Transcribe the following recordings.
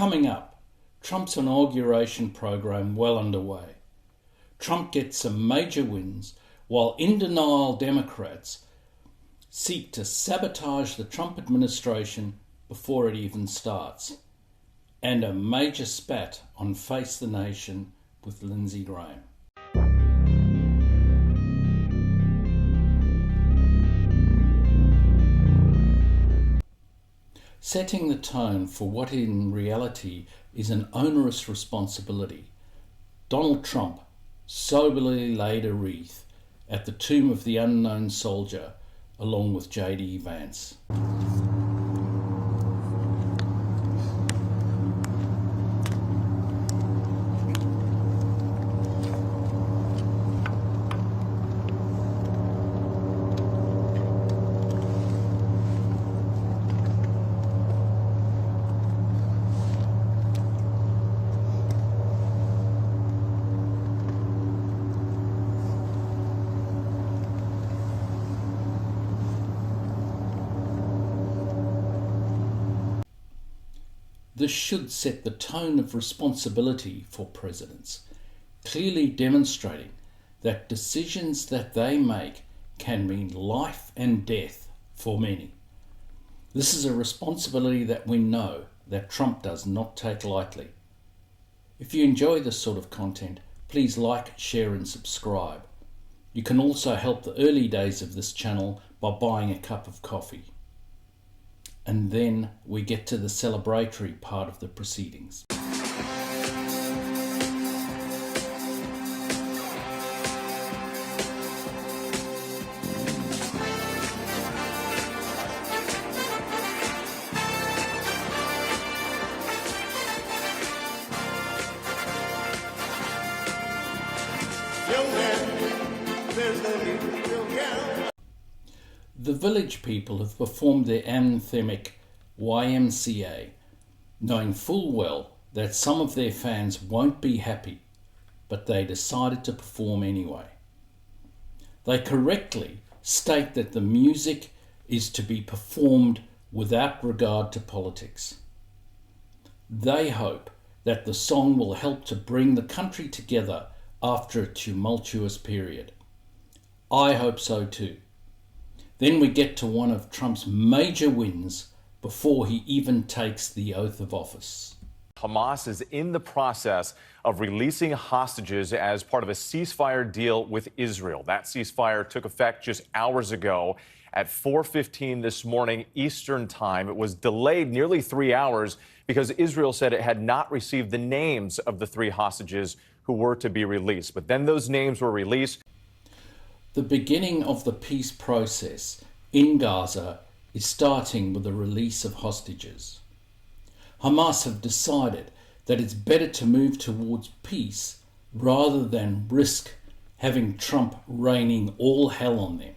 Coming up, Trump's inauguration program well underway. Trump gets some major wins while in-denial Democrats seek to sabotage the Trump administration before it even starts. And a major spat on Face the Nation with Lindsay Graham. Setting the tone for what in reality is an onerous responsibility, Donald Trump soberly laid a wreath at the tomb of the unknown soldier along with J.D. Vance. This should set the tone of responsibility for presidents, clearly demonstrating that decisions that they make can mean life and death for many. This is a responsibility that we know that Trump does not take lightly. If you enjoy this sort of content, please like, share and subscribe. You can also help the early days of this channel by buying a cup of coffee. And then we get to the celebratory part of the proceedings. Young man, there's no need to feel down. The village people have performed their anthemic YMCA, knowing full well that some of their fans won't be happy, but they decided to perform anyway. They correctly state that the music is to be performed without regard to politics. They hope that the song will help to bring the country together after a tumultuous period. I hope so too. Then we get to one of Trump's major wins before he even takes the oath of office. Hamas is in the process of releasing hostages as part of a ceasefire deal with Israel. That ceasefire took effect just hours ago at 4:15 this morning Eastern Time. It was delayed nearly 3 hours because Israel said it had not received the names of the 3 hostages who were to be released. But then those names were released. The beginning of the peace process in Gaza is starting with the release of hostages. Hamas have decided that it's better to move towards peace rather than risk having Trump raining all hell on them.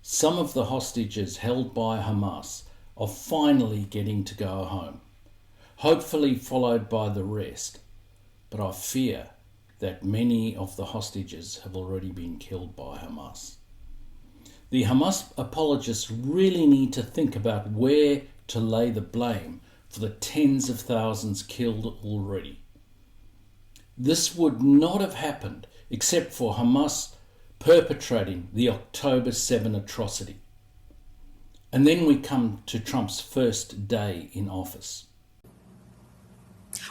Some of the hostages held by Hamas are finally getting to go home, hopefully followed by the rest, but I fear that many of the hostages have already been killed by Hamas. The Hamas apologists really need to think about where to lay the blame for the tens of thousands killed already. This would not have happened except for Hamas perpetrating the October 7 atrocity. And then we come to Trump's first day in office.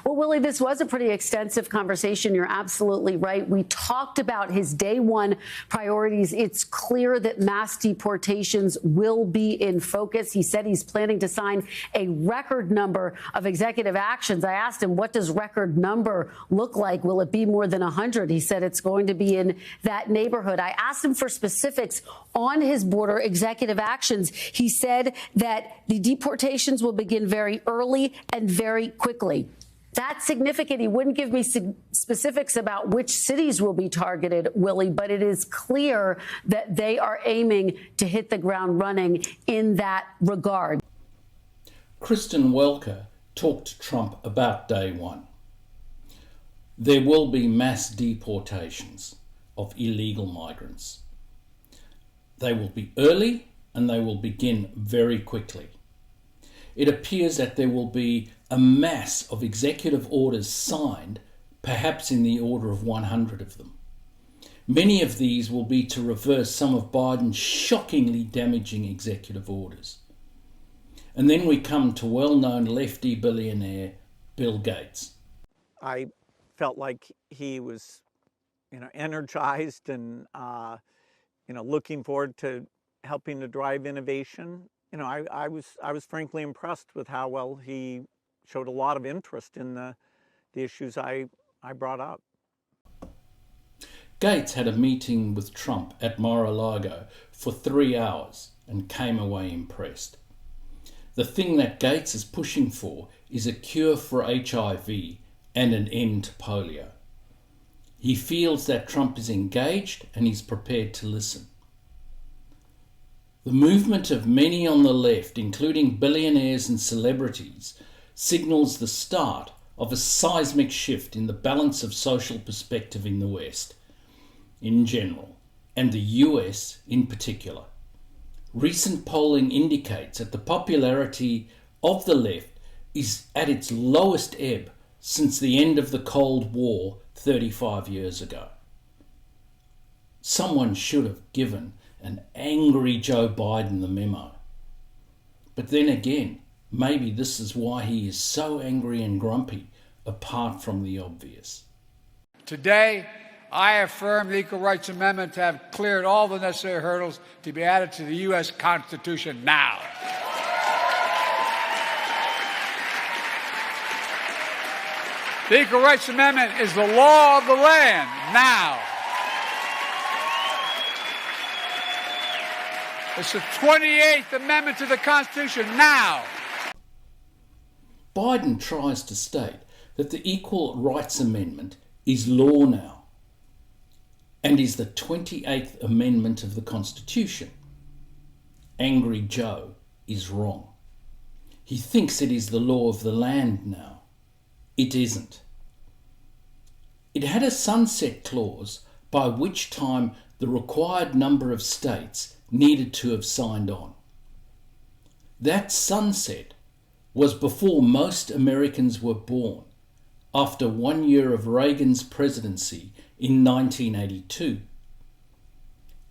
Well, Willie, this was a pretty extensive conversation. You're absolutely right. We talked about his day one priorities. It's clear that mass deportations will be in focus. He said he's planning to sign a record number of executive actions. I asked him, what does record number look like? Will it be more than 100? He said it's going to be in that neighborhood. I asked him for specifics on his border executive actions. He said that the deportations will begin very early and very quickly. That's significant. He wouldn't give me specifics about which cities will be targeted, Willie, but it is clear that they are aiming to hit the ground running in that regard. Kristen Welker talked to Trump about day one. There will be mass deportations of illegal migrants. They will be early and they will begin very quickly. it appears that there will be a mass of executive orders signed, perhaps in the order of 100 of them. Many of these will be to reverse some of Biden's shockingly damaging executive orders. And then we come to well-known lefty billionaire Bill Gates. I felt like he was, energized and, looking forward to helping to drive innovation. I was frankly impressed with how well he showed a lot of interest in the issues I brought up. Gates had a meeting with Trump at Mar-a-Lago for 3 hours and came away impressed. The thing that Gates is pushing for is a cure for HIV and an end to polio. He feels that Trump is engaged and he's prepared to listen. The movement of many on the left, including billionaires and celebrities, signals the start of a seismic shift in the balance of social perspective in the West in general, and the US in particular. Recent polling indicates that the popularity of the left is at its lowest ebb since the end of the Cold War 35 years ago. Someone should have given an angry Joe Biden the memo. But then again, maybe this is why he is so angry and grumpy, apart from the obvious. Today, I affirm the Equal Rights Amendment to have cleared all the necessary hurdles to be added to the U.S. Constitution now. The Equal Rights Amendment is the law of the land now. It's the 28th Amendment to the Constitution now. Biden tries to state that the Equal Rights Amendment is law now and is the 28th Amendment of the Constitution. Angry Joe is wrong. He thinks it is the law of the land now. It isn't. It had a sunset clause by which time the required number of states needed to have signed on. That sunset was before most Americans were born, after 1 year of Reagan's presidency in 1982.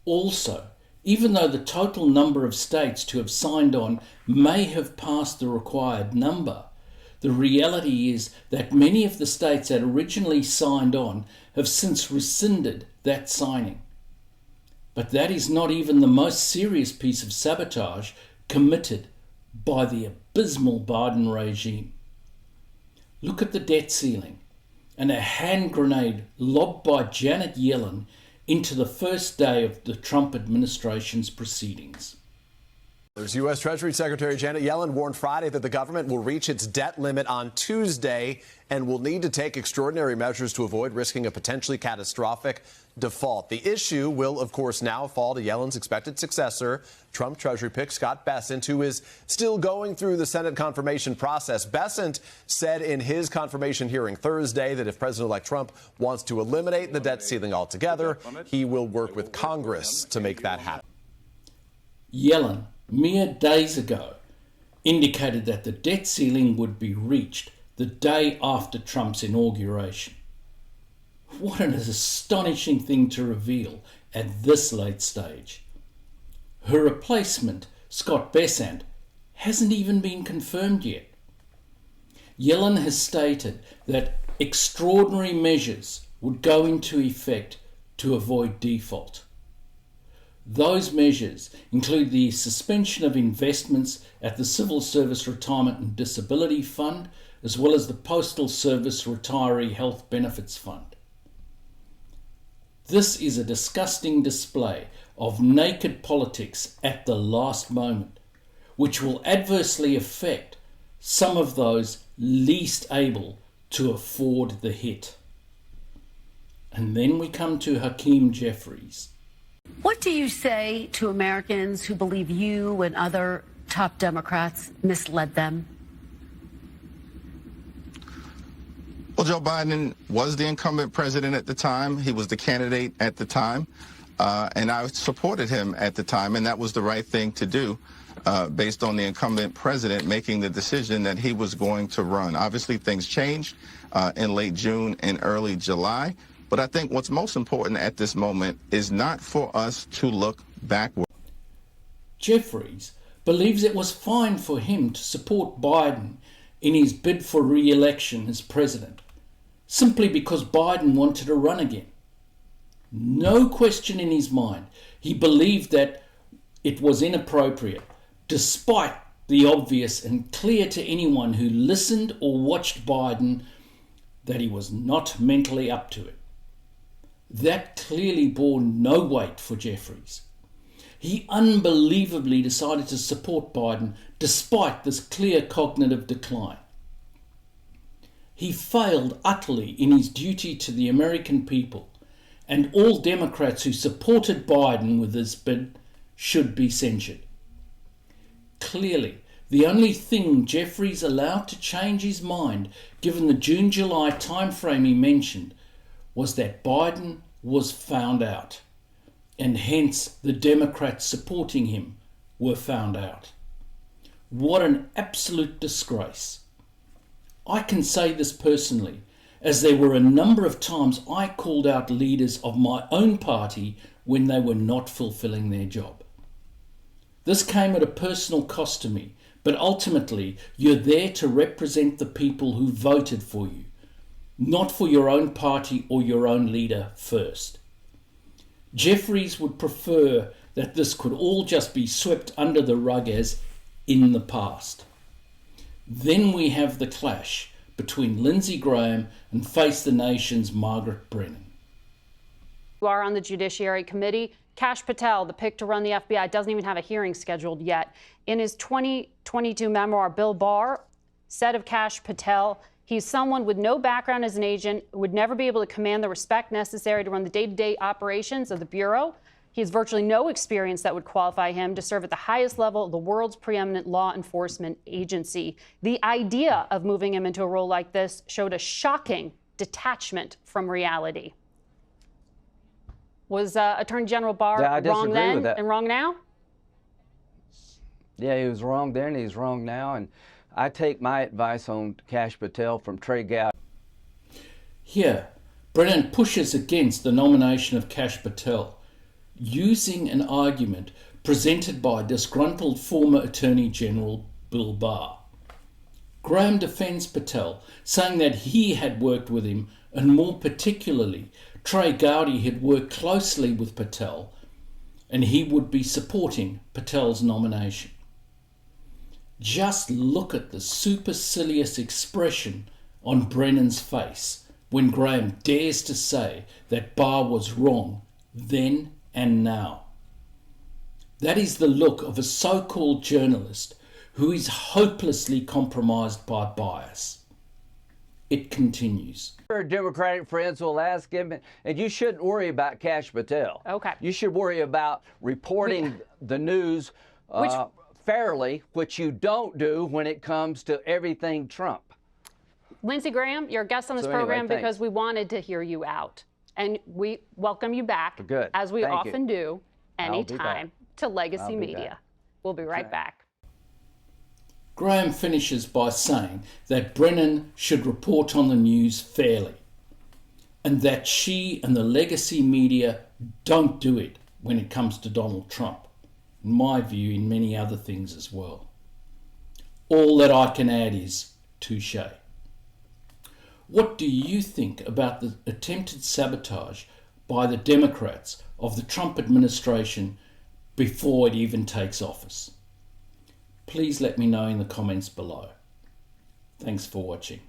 Also, even though the total number of states to have signed on may have passed the required number, the reality is that many of the states that originally signed on have since rescinded that signing. But that is not even the most serious piece of sabotage committed by the abysmal Biden regime. Look at the debt ceiling and a hand grenade lobbed by Janet Yellen into the first day of the Trump administration's proceedings. U.S. Treasury Secretary Janet Yellen warned Friday that the government will reach its debt limit on Tuesday and will need to take extraordinary measures to avoid risking a potentially catastrophic default. The issue will, of course, now fall to Yellen's expected successor, Trump Treasury pick Scott Bessent, who is still going through the Senate confirmation process. Bessent said in his confirmation hearing Thursday that if President-elect Trump wants to eliminate the debt ceiling altogether, he will work with Congress to make that happen. Yellen, mere days ago, indicated that the debt ceiling would be reached the day after Trump's inauguration. What an astonishing thing to reveal at this late stage. Her replacement, Scott Bessent, hasn't even been confirmed yet. Yellen has stated that extraordinary measures would go into effect to avoid default. Those measures include the suspension of investments at the Civil Service Retirement and Disability Fund, as well as the Postal Service Retiree Health Benefits Fund. This is a disgusting display of naked politics at the last moment, which will adversely affect some of those least able to afford the hit. And then we come to Hakeem Jeffries. What do you say to Americans who believe you and other top Democrats misled them? Well, Joe Biden was the incumbent president at the time. He was the candidate at the time. And I supported him at the time, and that was the right thing to do. based on the incumbent president making the decision that he was going to run. Obviously, things changed in late June and early July. But I think what's most important at this moment is not for us to look backward. Jeffries believes it was fine for him to support Biden in his bid for re-election as president, simply because Biden wanted to run again. No question in his mind, he believed that it was inappropriate, despite the obvious and clear to anyone who listened or watched Biden that he was not mentally up to it. That clearly bore no weight for Jeffries. He unbelievably decided to support Biden despite this clear cognitive decline. He failed utterly in his duty to the American people, and all Democrats who supported Biden with this bid should be censured. Clearly, the only thing Jeffries allowed to change his mind, given the June-July timeframe he mentioned, was that Biden was found out, and hence the Democrats supporting him were found out. What an absolute disgrace. I can say this personally, as there were a number of times I called out leaders of my own party when they were not fulfilling their job. This came at a personal cost to me, but ultimately you're there to represent the people who voted for you, not for your own party or your own leader first. Jeffries would prefer that this could all just be swept under the rug as in the past. Then we have the clash between Lindsay Graham and Face the Nation's Margaret Brennan. You are on the Judiciary Committee. Kash Patel, the pick to run the FBI, doesn't even have a hearing scheduled yet. In his 2022 memoir, Bill Barr said of Kash Patel, he's someone with no background as an agent, would never be able to command the respect necessary to run the day-to-day operations of the Bureau. He has virtually no experience that would qualify him to serve at the highest level of the world's preeminent law enforcement agency. The idea of moving him into a role like this showed a shocking detachment from reality. Was Attorney General Barr wrong then and wrong now? Yeah, he was wrong then, he's wrong now, and I take my advice on Kash Patel from Trey Gowdy. Here, Brennan pushes against the nomination of Kash Patel, using an argument presented by disgruntled former Attorney General Bill Barr. Graham defends Patel, saying that he had worked with him, and more particularly, Trey Gowdy had worked closely with Patel, and he would be supporting Patel's nomination. Just look at the supercilious expression on Brennan's face when Graham dares to say that Barr was wrong then and now. That is the look of a so-called journalist who is hopelessly compromised by bias. It continues. Our Democratic friends will ask him, and you shouldn't worry about Kash Patel. Okay. You should worry about reporting the news fairly, which you don't do when it comes to everything Trump. Lindsey Graham, you're a guest on this program because we wanted to hear you out. And we welcome you back, as we often do, anytime, to Legacy Media. We'll be right back. Graham finishes by saying that Brennan should report on the news fairly, and that she and the Legacy Media don't do it when it comes to Donald Trump. In my view, in many other things as well. All that I can add is touche. What do you think about the attempted sabotage by the Democrats of the Trump administration before it even takes office? Please let me know in the comments below. Thanks for watching.